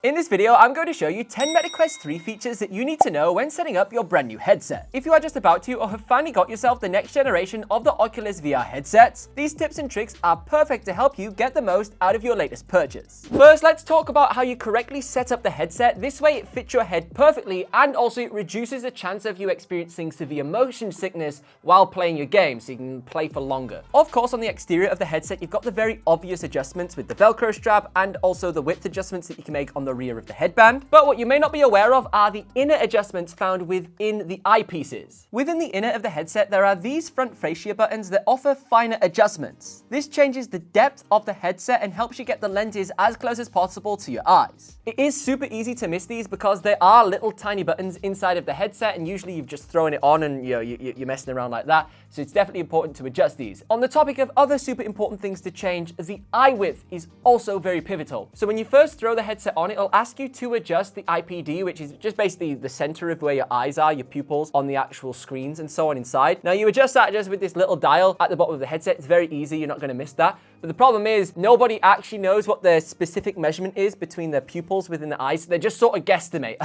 In this video, I'm going to show you 10 Meta Quest 3 features that you need to know when setting up your brand new headset. If you are just about to or have finally got yourself the next generation of the Oculus VR headsets, these tips and tricks are perfect to help you get the most out of your latest purchase. First, let's talk about how you correctly set up the headset. This way it fits your head perfectly, and also it reduces the chance of you experiencing severe motion sickness while playing your game, so you can play for longer. Of course, on the exterior of the headset, you've got the very obvious adjustments with the Velcro strap and also the width adjustments that you can make on the rear of the headband. But what you may not be aware of are the inner adjustments found within the eyepieces. Within the inner of the headset, there are these front fascia buttons that offer finer adjustments. This changes the depth of the headset and helps you get the lenses as close as possible to your eyes. It is super easy to miss these because there are little tiny buttons inside of the headset, and usually you've just thrown it on and you're messing around like that. So it's definitely important to adjust these. On the topic of other super important things to change, the eye width is also very pivotal. So when you first throw the headset on, it'll ask you to adjust the IPD, which is just basically the center of where your eyes are, your pupils on the actual screens and so on inside. Now you adjust that just with this little dial at the bottom of the headset. It's very easy, you're not going to miss that. But the problem is nobody actually knows what the specific measurement is between the pupils within the eyes. They just sort of guesstimate.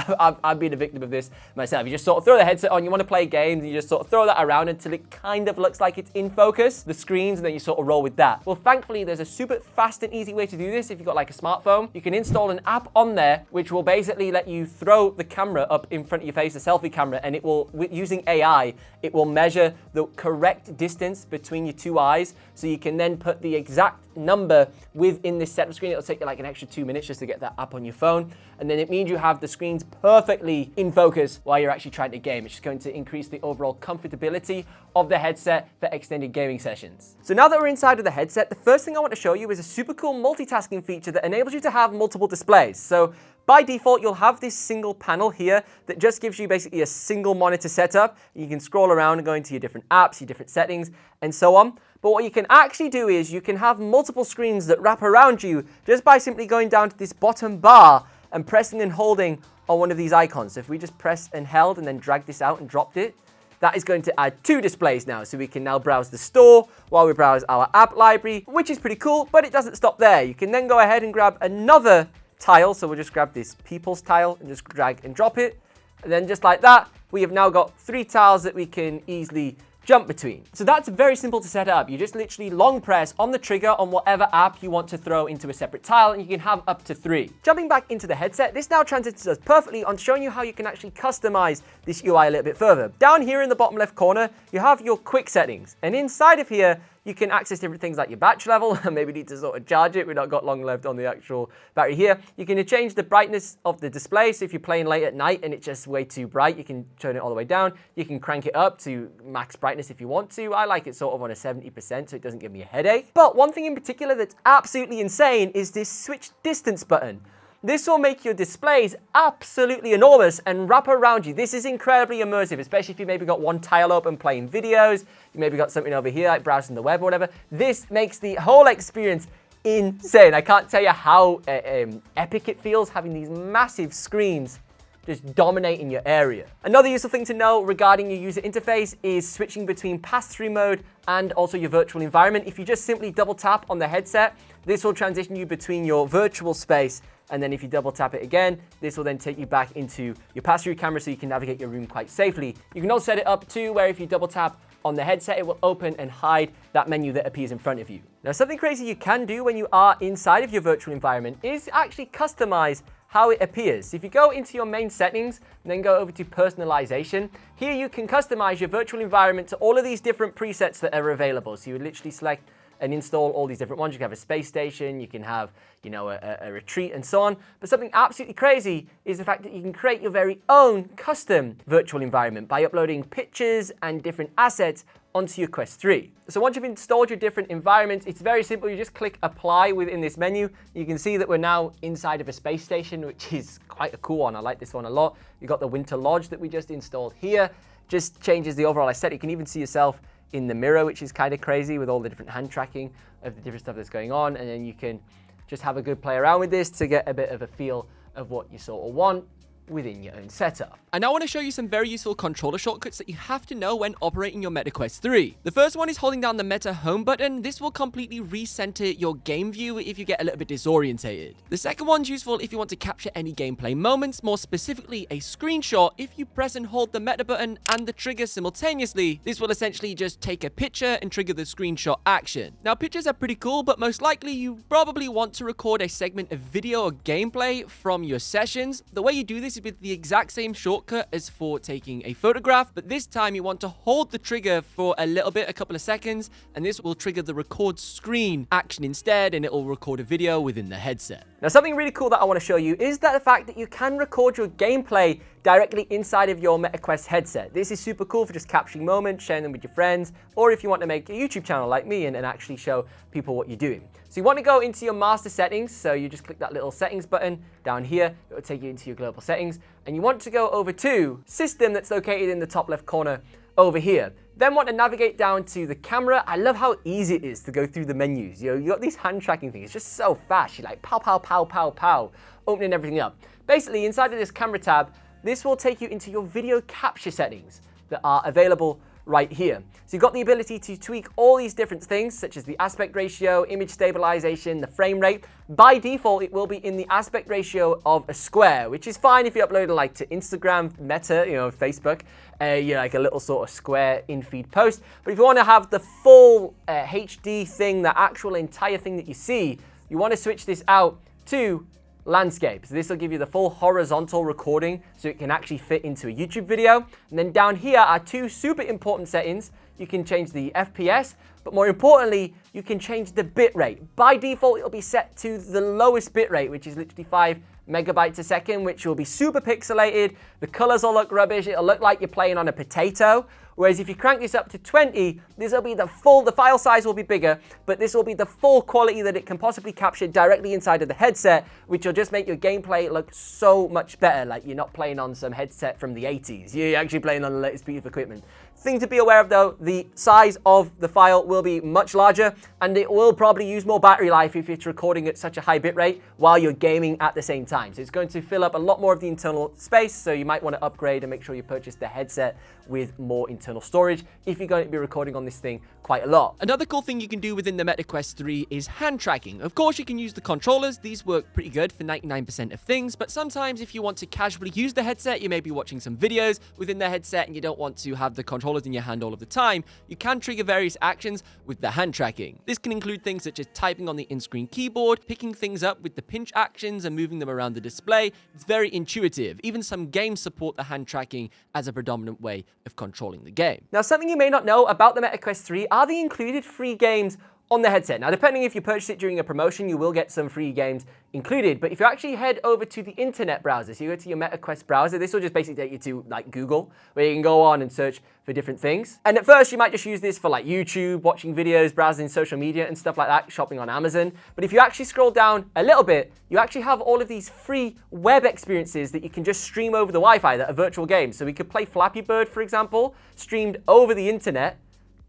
I've been a victim of this myself. You just sort of throw the headset on, you want to play games, and you just sort of throw that around until it kind of looks like it's in focus, the screens, and then you sort of roll with that. Well, thankfully, there's a super fast and easy way to do this. If you've got like a smartphone, you can install an app on there, which will basically let you throw the camera up in front of your face, a selfie camera, and it will, using AI, it will measure the correct distance between your two eyes, so you can then put the exact number within this setup screen. It'll take you like an extra 2 minutes just to get that app on your phone, and then it means you have the screens perfectly in focus while you're actually trying to game. It's just going to increase the overall comfortability of the headset for extended gaming sessions. So now that we're inside of the headset, the first thing I want to show you is a super cool multitasking feature that enables you to have multiple displays. So by default, you'll have this single panel here that just gives you basically a single monitor setup. You can scroll around and go into your different apps, your different settings, and so on. But what you can actually do is you can have multiple screens that wrap around you just by simply going down to this bottom bar and pressing and holding on one of these icons. So if we just press and held and then drag this out and dropped it, that is going to add 2 displays now. So we can now browse the store while we browse our app library, which is pretty cool, but it doesn't stop there. You can then go ahead and grab another tile. So we'll just grab this people's tile and just drag and drop it. And then just like that, we have now got 3 tiles that we can easily jump between. So that's very simple to set up. You just literally long press on the trigger on whatever app you want to throw into a separate tile, and you can have up to 3. Jumping back into the headset, this now transitions us perfectly on showing you how you can actually customize this UI a little bit further. Down here in the bottom left corner, you have your quick settings, and inside of here, you can access different things like your battery level. Maybe need to sort of charge it. We've not got long left on the actual battery here. You can change the brightness of the display. So if you're playing late at night and it's just way too bright, you can turn it all the way down. You can crank it up to max brightness if you want to. I like it sort of on a 70% so it doesn't give me a headache. But one thing in particular that's absolutely insane is this switch distance button. This will make your displays absolutely enormous and wrap around you. This is incredibly immersive, especially if you maybe got one tile open playing videos, you maybe got something over here like browsing the web or whatever. This makes the whole experience insane. I can't tell you how epic it feels having these massive screens just dominating your area. Another useful thing to know regarding your user interface is switching between pass-through mode and also your virtual environment. If you just simply double tap on the headset, this will transition you between your virtual space, and then if you double tap it again, this will then take you back into your pass-through camera so you can navigate your room quite safely. You can also set it up too, where if you double tap on the headset, it will open and hide that menu that appears in front of you. Now, something crazy you can do when you are inside of your virtual environment is actually customize how it appears. If you go into your main settings and then go over to personalization, here you can customize your virtual environment to all of these different presets that are available. So you would literally select and install all these different ones. You can have a space station, you can have, a retreat and so on. But something absolutely crazy is the fact that you can create your very own custom virtual environment by uploading pictures and different assets onto your Quest 3. So once you've installed your different environments, it's very simple. You just click apply within this menu. You can see that we're now inside of a space station, which is quite a cool one. I like this one a lot. You've got the Winter Lodge that we just installed here. Just changes the overall aesthetic. You can even see yourself in the mirror, which is kind of crazy with all the different hand tracking of the different stuff that's going on. And then you can just have a good play around with this to get a bit of a feel of what you sort of want. within your own setup. And I want to show you some very useful controller shortcuts that you have to know when operating your Meta Quest 3. The first one is holding down the Meta home button. This will completely recenter your game view if you get a little bit disorientated. The second one's useful if you want to capture any gameplay moments, more specifically a screenshot. If you press and hold the Meta button and the trigger simultaneously, this will essentially just take a picture and trigger the screenshot action. Now, pictures are pretty cool, but most likely you probably want to record a segment of video or gameplay from your sessions. The way you do this is with the exact same shortcut as for taking a photograph, but this time you want to hold the trigger for a little bit, a couple of seconds, and this will trigger the record screen action instead, and it will record a video within the headset. Now, something really cool that I want to show you is that the fact that you can record your gameplay directly inside of your Meta Quest headset. This is super cool for just capturing moments, sharing them with your friends, or if you want to make a YouTube channel like me and actually show people what you're doing. So you want to go into your master settings, so you just click that little settings button down here, it will take you into your global settings, and you want to go over to system that's located in the top left corner over here. Then want to navigate down to the camera. I love how easy it is to go through the menus. You know, you got these hand tracking things. It's just so fast. You're like pow, pow, pow, pow, pow, opening everything up. Basically, inside of this camera tab, this will take you into your video capture settings that are available right here. So you've got the ability to tweak all these different things, such as the aspect ratio, image stabilization, the frame rate. By default, it will be in the aspect ratio of a square, which is fine if you upload it like to Instagram, Meta, Facebook, like a little sort of square in-feed post. But if you want to have the full HD thing, the actual entire thing that you see, you want to switch this out to landscape. So this will give you the full horizontal recording so it can actually fit into a YouTube video. And then down here are two super important settings. You can change the FPS, but more importantly, you can change the bitrate. By default, it'll be set to the lowest bitrate, which is literally 5 megabytes a second, which will be super pixelated. The colors will look rubbish. It'll look like you're playing on a potato. Whereas if you crank this up to 20, this will be the file size will be bigger, but this will be the full quality that it can possibly capture directly inside of the headset, which will just make your gameplay look so much better. Like you're not playing on some headset from the 80s. You're actually playing on the latest piece of equipment. Thing to be aware of though, the size of the file will be much larger and it will probably use more battery life if it's recording at such a high bitrate while you're gaming at the same time. So it's going to fill up a lot more of the internal space, so you might want to upgrade and make sure you purchase the headset with more internal storage if you're going to be recording on this thing quite a lot. Another cool thing you can do within the Meta Quest 3 is hand tracking. Of course, you can use the controllers. These work pretty good for 99% of things, but sometimes if you want to casually use the headset, you may be watching some videos within the headset and you don't want to have the controllers in your hand all of the time, you can trigger various actions with the hand tracking. This can include things such as typing on the in-screen keyboard, picking things up with the pinch actions and moving them around the display. It's very intuitive. Even some games support the hand tracking as a predominant way of controlling the game. Now, something you may not know about the Meta Quest 3 are the included free games on the headset. Now, depending if you purchase it during a promotion, you will get some free games included. But if you actually head over to the internet browser, so you go to your Meta Quest browser, this will just basically take you to like Google, where you can go on and search for different things. And at first, you might just use this for like YouTube, watching videos, browsing social media and stuff like that, shopping on Amazon. But if you actually scroll down a little bit, you actually have all of these free web experiences that you can just stream over the Wi-Fi that are virtual games. So we could play Flappy Bird, for example, streamed over the internet,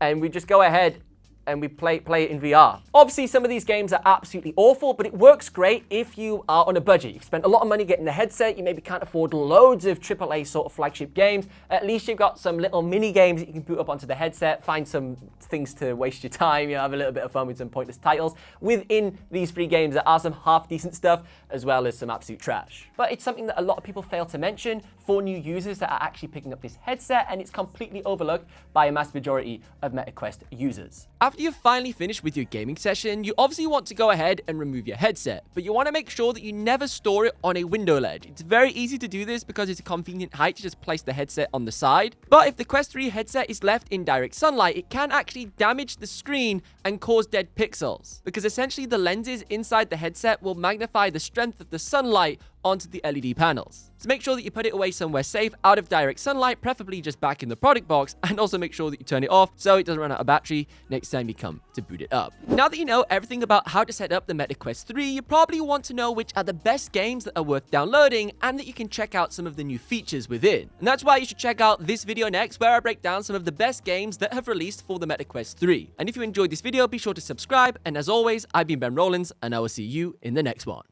and we just go ahead and we play it in VR. Obviously, some of these games are absolutely awful, but it works great if you are on a budget. You've spent a lot of money getting the headset, you maybe can't afford loads of AAA sort of flagship games. At least you've got some little mini games that you can boot up onto the headset, find some things to waste your time, have a little bit of fun with some pointless titles. Within these free games, there are some half-decent stuff, as well as some absolute trash. But it's something that a lot of people fail to mention for new users that are actually picking up this headset, and it's completely overlooked by a mass majority of Meta Quest users. After you've finally finished with your gaming session, you obviously want to go ahead and remove your headset, but you want to make sure that you never store it on a window ledge. It's very easy to do this because it's a convenient height to just place the headset on the side. But if the Quest 3 headset is left in direct sunlight, it can actually damage the screen and cause dead pixels, because essentially the lenses inside the headset will magnify the strength of the sunlight onto the LED panels. So make sure that you put it away somewhere safe, out of direct sunlight, preferably just back in the product box, and also make sure that you turn it off so it doesn't run out of battery next time you come to boot it up. Now that you know everything about how to set up the Meta Quest 3, you probably want to know which are the best games that are worth downloading and that you can check out some of the new features within. And that's why you should check out this video next, where I break down some of the best games that have released for the Meta Quest 3. And if you enjoyed this video, be sure to subscribe, and as always, I've been Ben Rowlands, and I will see you in the next one.